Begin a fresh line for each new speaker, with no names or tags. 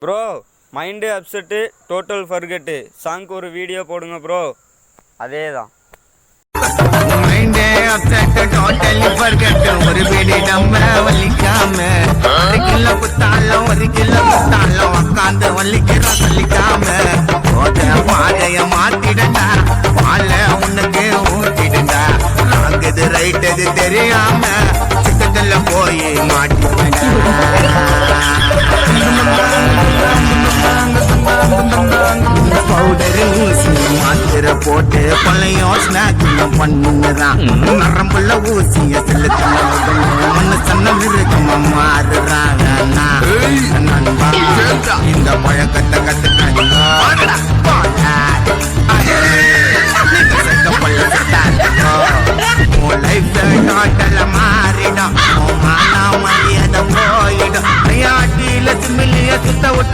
Bro mind upset total ஃபர்கெட்டு சாங்க்கு ஒரு video போடுங்க bro. அதே தான்
மைண்டே அப்செட் டோட்டலி ஃபர்கெட் ஒரு பீடி நம்ம வலிக்காம ஒரு கிலோ குத்தாலும் உட்காந்து வலிக்கிறோம் சொல்லிக்காம போத பாதைய மாத்திடண்டா பால உனக்கு ஊட்டிடுண்டா நாங்குது ரைட் அது தெரியாம சிக்கத்துல போய் மாட்டிட்டா பவுடரு ஊசி மாத்திர போட்டு பழையும் ஸ்நாக்கியம் பண்ணுறான் நரம்புள்ள ஊசிய செலுத்தின மண்ணு சன்ன மிருகமா மாறுறாங்க நண்பா இந்த பழக்கத்தை கத்துக்காங்க மாறிடும் மரியாதை போயிடும் சுத்த விட்டு